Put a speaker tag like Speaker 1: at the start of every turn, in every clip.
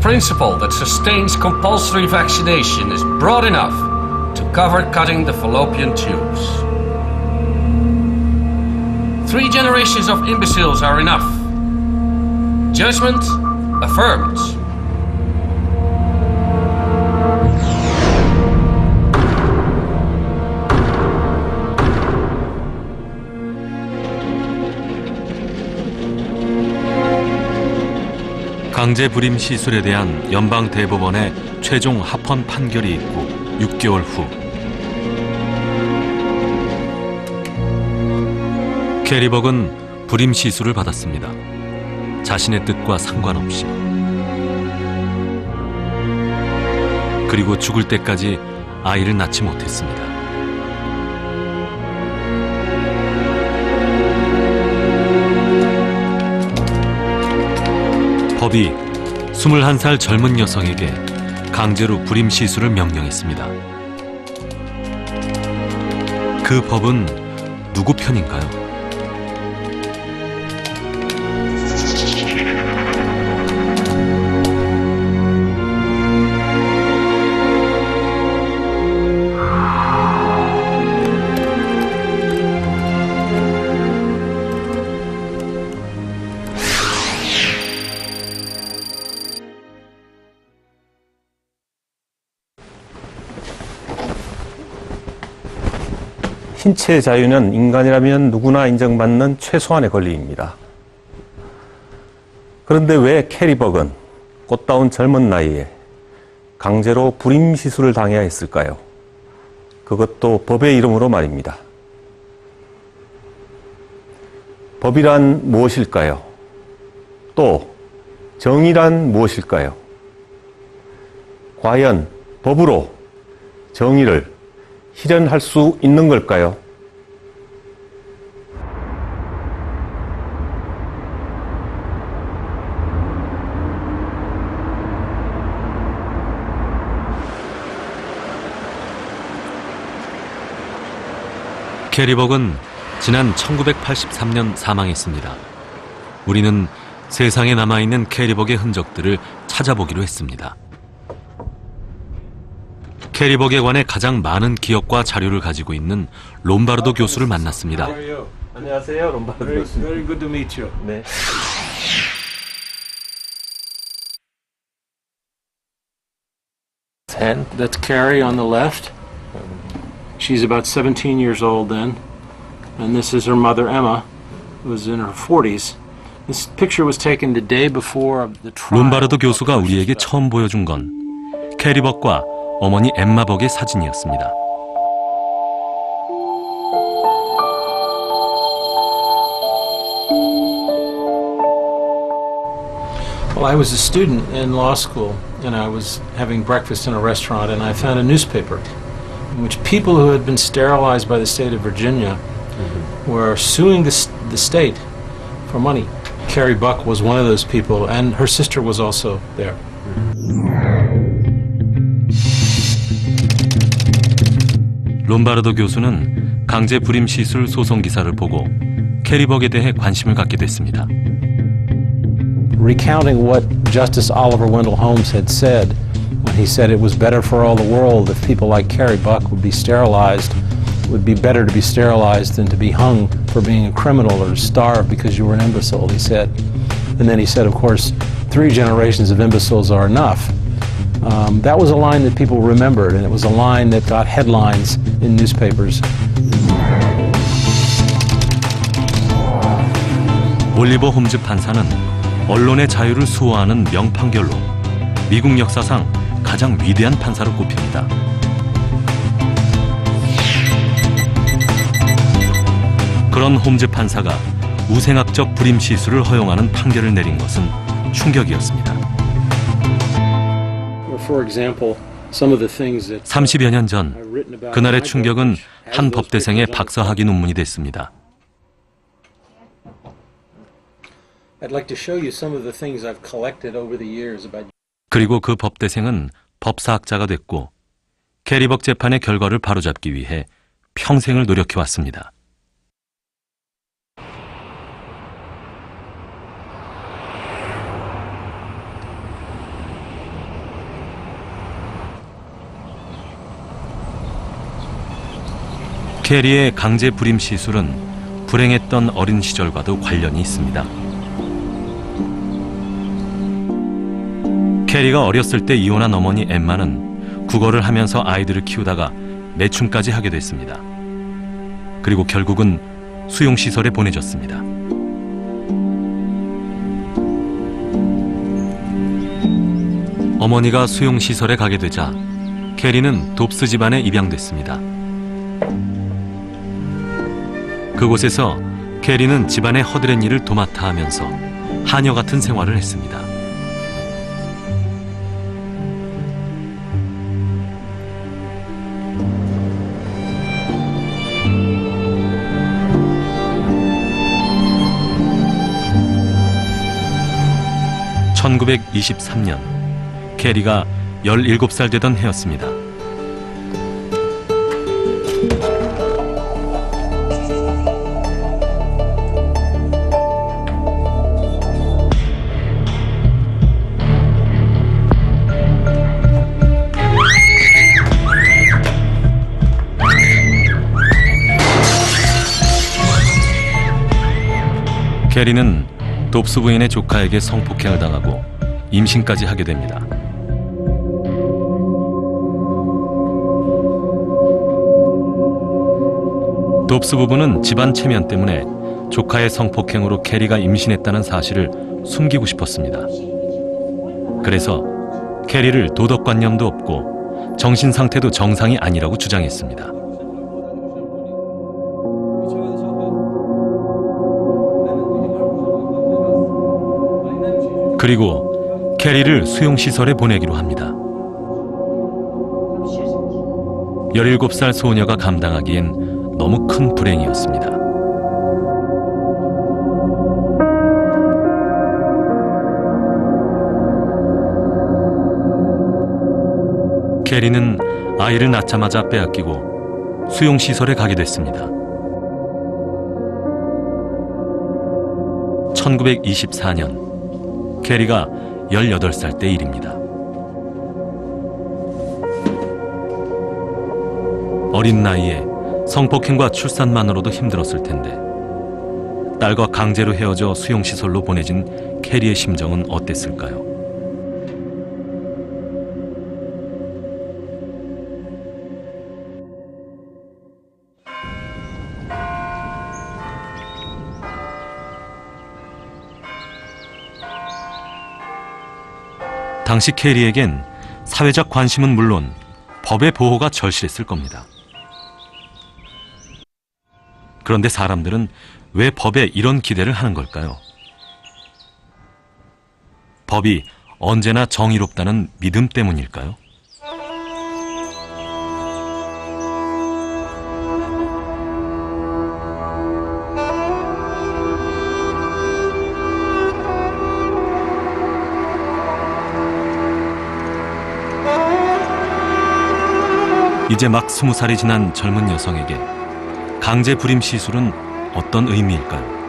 Speaker 1: principle that sustains compulsory vaccination is broad enough to cover cutting the fallopian tubes. 3 generations of imbeciles are enough. Judgment affirmed.
Speaker 2: 강제 불임 시술에 대한 연방 대법원의 최종 합헌 판결이 있고 6개월 후 캐리벅은 불임 시술을 받았습니다. 자신의 뜻과 상관없이. 그리고 죽을 때까지 아이를 낳지 못했습니다. 법이 21살 젊은 여성에게 강제로 불임 시술을 명령했습니다. 그 법은 누구 편인가요?
Speaker 3: 신체 자유는 인간이라면 누구나 인정받는 최소한의 권리입니다. 그런데 왜 캐리벅은 꽃다운 젊은 나이에 강제로 불임 시술을 당해야 했을까요? 그것도 법의 이름으로 말입니다. 법이란 무엇일까요? 또 정의란 무엇일까요? 과연 법으로 정의를 실현할 수 있는 걸까요?
Speaker 2: 캐리벅은 지난 1983년 사망했습니다. 우리는 세상에 남아있는 캐리벅의 흔적들을 찾아보기로 했습니다. 캐리벅에 관해 가장 많은 기억과 자료를 가지고 있는 롬바르도 교수를 만났습니다.
Speaker 3: 안녕하세요, 롬바르도 교수.
Speaker 4: Very good to meet you.
Speaker 3: 네.
Speaker 4: And that's Carrie on the left. She's about 17 years old then. And this is her mother, Emma, who was in her 40s. This picture was taken the day before the trial.
Speaker 2: 롬바르도 교수가 우리에게 처음 보여준 건 캐리벅과 어머니 엠마 벅의 사진이었습니다.
Speaker 4: Well, I was a student in law school, and I was having breakfast in a restaurant, and I found a newspaper in which people who had been sterilized by the state of Virginia were suing the state for money. Carrie Buck was one of those people, and her sister was also there.
Speaker 2: 롬바르도 교수는 강제 불임 시술 소송 기사를 보고 캐리벅에 대해 관심을 갖게 됐습니다.
Speaker 4: Recounting what Justice Oliver Wendell Holmes had said when he said it was better for all the world if people like Carrie Buck would be sterilized, it would be better to be sterilized than to be hung for being a criminal or starve because you were an imbecile, he said. And then he said, of course, 3 generations of imbeciles are enough. That was a line that people remembered, and it was a line that got headlines in newspapers.
Speaker 2: 올리버 홈즈 판사는 언론의 자유를 수호하는 명판결로 미국 역사상 가장 위대한 판사로 꼽힙니다. 그런 홈즈 판사가 우생학적 불임 시술을 허용하는 판결을 내린 것은 충격이었습니다. 30여 년 전 그날의 충격은 한 법대생의 박사학위 논문이 됐습니다. 그리고 그 법대생은 법사학자가 됐고 캐리벅 재판의 결과를 바로잡기 위해 평생을 노력해왔습니다. 캐리의 강제 불임 시술은 불행했던 어린 시절과도 관련이 있습니다. 캐리가 어렸을 때 이혼한 어머니 엠마는 국어를 하면서 아이들을 키우다가 매춘까지 하게 됐습니다. 그리고 결국은 수용시설에 보내졌습니다. 어머니가 수용시설에 가게 되자 캐리는 돕스 집안에 입양됐습니다. 그곳에서 캐리는 집안의 허드렛 일을 도맡아 하면서 하녀 같은 생활을 했습니다. (1923년) 캐리가 17살 되던 해였습니다. 캐리는 돕스 부인의 조카에게 성폭행을 당하고 임신까지 하게 됩니다. 돕스 부부는 집안 체면 때문에 조카의 성폭행으로 캐리가 임신했다는 사실을 숨기고 싶었습니다. 그래서 캐리를 도덕관념도 없고 정신상태도 정상이 아니라고 주장했습니다. 그리고 캐리를 수용시설에 보내기로 합니다. 17살 소녀가 감당하기엔 너무 큰 불행이었습니다. 캐리는 아이를 낳자마자 빼앗기고 수용시설에 가게 됐습니다. 1924년 캐리가 18살 때 일입니다. 어린 나이에 성폭행과 출산만으로도 힘들었을 텐데 딸과 강제로 헤어져 수용시설로 보내진 캐리의 심정은 어땠을까요? 당시 캐리에겐 사회적 관심은 물론 법의 보호가 절실했을 겁니다. 그런데 사람들은 왜 법에 이런 기대를 하는 걸까요? 법이 언제나 정의롭다는 믿음 때문일까요? 이제 막 20살이 지난 젊은 여성에게 강제 불임 시술은 어떤 의미일까요?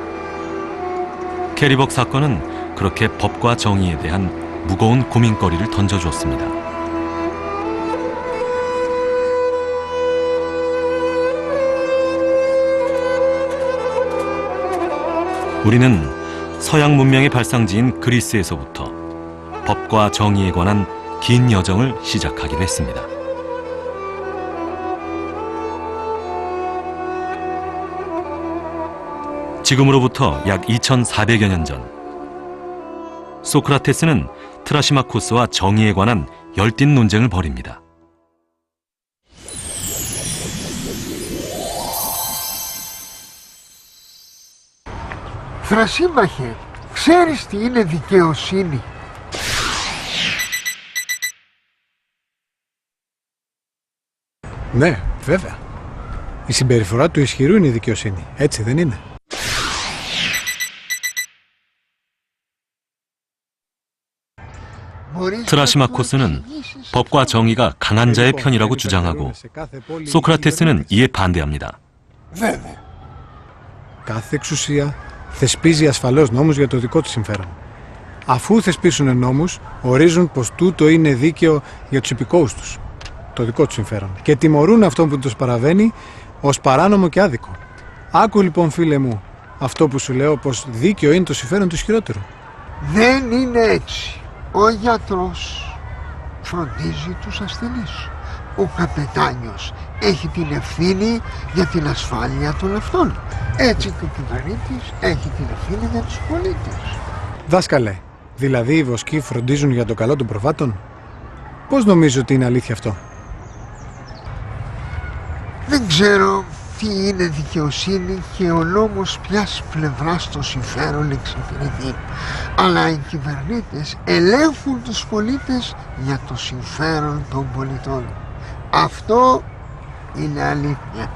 Speaker 2: 캐리벅 사건은 그렇게 법과 정의에 대한 무거운 고민거리를 던져주었습니다. 우리는 서양 문명의 발상지인 그리스에서부터 법과 정의에 관한 긴 여정을 시작하기로 했습니다. 지금으로부터 약 2400여 년 전, 소크라테스는 트라시마코스와 정의에 관한 열띤 논쟁을 벌입니다.
Speaker 5: Θρασίμαχε, ξέρεις τι είναι δικαιοσύνη?
Speaker 6: Ναι, βέβαια. Η συμπεριφορά του ισχυρού είναι η δικαιοσύνη. Έτσι δεν είναι?
Speaker 2: 트라시마코스는 법과 정의가 강한 자의 편이라고 주장하고 소크라테스는 이에 반대합니다.
Speaker 5: Βέβαια.
Speaker 6: Κάθε εξουσία θεσπίζει ασφαλώς νόμους για το δικό του συμφέρον. Αφού θεσπίσουν νόμους, ορίζουν πως τούτο είναι δίκαιο για τους υπηκόους τους, το δικό του συμφέρον, και τιμωρούν αυτόν που τους παραβαίνει ως παράνομο και άδικο. Άκου λοιπόν φίλε μου αυτό που σου λέω, πως δίκαιο είναι το συμφέρον του ισχυρότερου.
Speaker 5: Δεν είναι έτσι. Ο γιατρός φροντίζει τους ασθενείς. Ο καπετάνιος έχει την ευθύνη για την ασφάλεια των αυτών. Έτσι και ο κυβερνήτης έχει την ευθύνη για τους πολίτες.
Speaker 6: Δάσκαλε, δηλαδή οι βοσκοί φροντίζουν για το καλό των προβάτων? Πώς νομίζω ότι είναι αλήθεια αυτό?
Speaker 5: Δεν ξέρω τι είναι δικαιοσύνη και ο νόμος ποιας πλευράς των συμφέρον εξυπηρετεί. Αλλά οι κυβερνήτες ελέγχουν τους πολίτες για το συμφέρον των πολιτών. Αυτό είναι αλήθεια.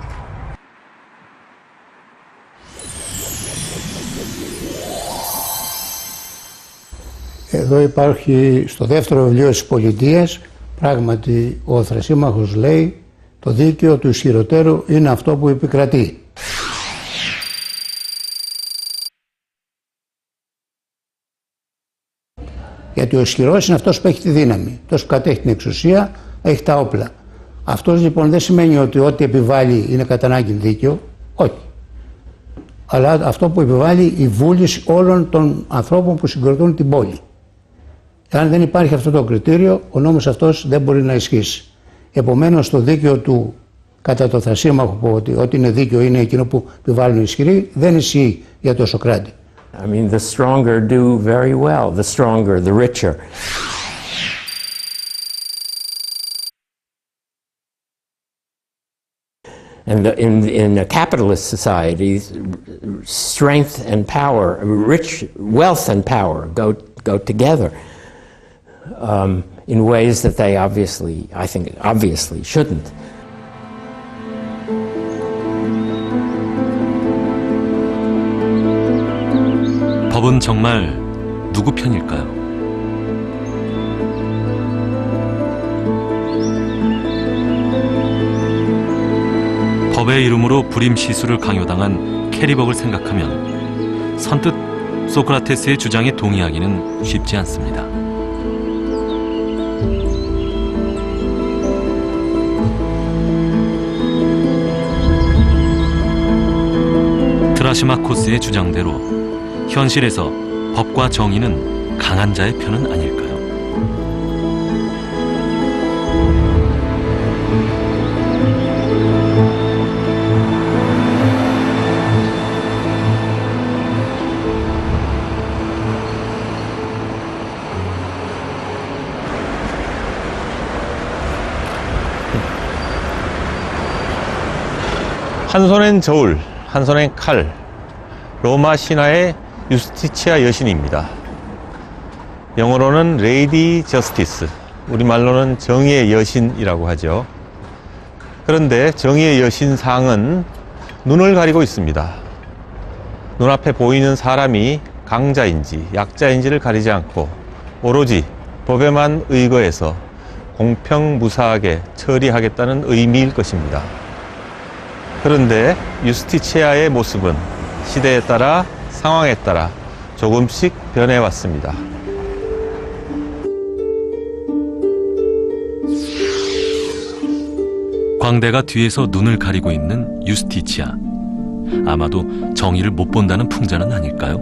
Speaker 7: Εδώ υπάρχει στο δεύτερο βιβλίο της Πολιτείας, πράγματι ο Θρασίμαχος λέει το δίκαιο του ισχυροτέρου είναι αυτό που επικρατεί. Γιατί ο ισχυρός είναι αυτός που έχει τη δύναμη, αυτός που κατέχει την εξουσία, έχει τα όπλα. Αυτός λοιπόν δεν σημαίνει ότι ό,τι επιβάλλει είναι κατά ανάγκη δίκαιο, όχι. Αλλά αυτό που επιβάλλει η βούληση όλων των ανθρώπων που συγκροτούν την πόλη. Αν δεν υπάρχει αυτό το κριτήριο, ο νόμος αυτός δεν μπορεί να ισχύσει. Επομένως, το δίκαιο του, κατά το Θρασίμαχο που ότι είναι δίκαιο είναι εκείνο που επιβάλλουν οι ισχυροί, δεν ισχύει για το Σωκράτη.
Speaker 8: I mean, the stronger do very well, the stronger, the richer. And in a capitalist society, strength and power, wealth and power go together in ways that they obviously shouldn't.
Speaker 2: 법은 정말 누구 편일까요? 법의 이름으로 불임 시술을 강요당한 캐리벅을 생각하면 선뜻 소크라테스의 주장에 동의하기는 쉽지 않습니다. 트라시마코스의 주장대로 현실에서 법과 정의는 강한 자의 편은 아닐까요?
Speaker 3: 한 손엔 저울, 한 손엔 칼. 로마 신화의 유스티치아 여신입니다. 영어로는 레이디 저스티스, 우리말로는 정의의 여신이라고 하죠. 그런데 정의의 여신상은 눈을 가리고 있습니다. 눈앞에 보이는 사람이 강자인지 약자인지를 가리지 않고 오로지 법에만 의거해서 공평무사하게 처리하겠다는 의미일 것입니다. 그런데 유스티치아의 모습은 시대에 따라 상황에 따라 조금씩 변해왔습니다.
Speaker 2: 광대가 뒤에서 눈을 가리고 있는 유스티치아. 아마도 정의를 못 본다는 풍자는 아닐까요?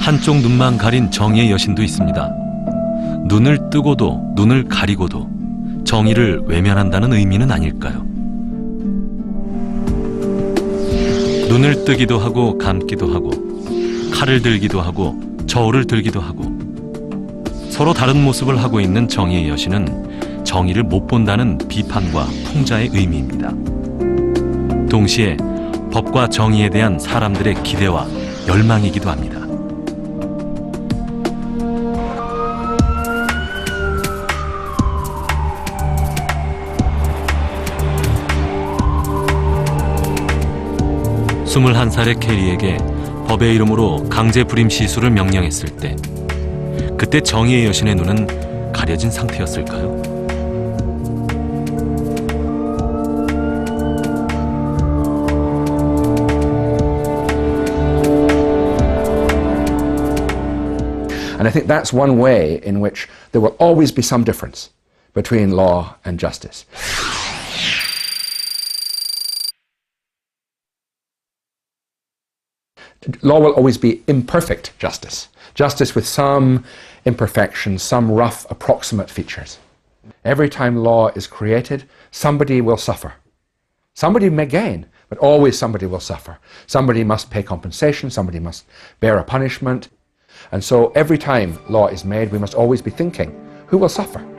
Speaker 2: 한쪽 눈만 가린 정의의 여신도 있습니다. 눈을 뜨고도 눈을 가리고도 정의를 외면한다는 의미는 아닐까요? 눈을 뜨기도 하고 감기도 하고 칼을 들기도 하고 저울을 들기도 하고 서로 다른 모습을 하고 있는 정의의 여신은 정의를 못 본다는 비판과 풍자의 의미입니다. 동시에 법과 정의에 대한 사람들의 기대와 열망이기도 합니다. 스물한 살의 캐리에게 법의 이름으로 강제 불임 시술을 명령했을 때 그때 정의의 여신의 눈은 가려진 상태였을까요?
Speaker 9: And I think that's one way in which there will always be some difference between law and justice. Law will always be imperfect justice. Justice with some imperfections, some rough, approximate features. Every time law is created, somebody will suffer. Somebody may gain, but always somebody will suffer. Somebody must pay compensation, somebody must bear a punishment. And so every time law is made, we must always be thinking, who will suffer?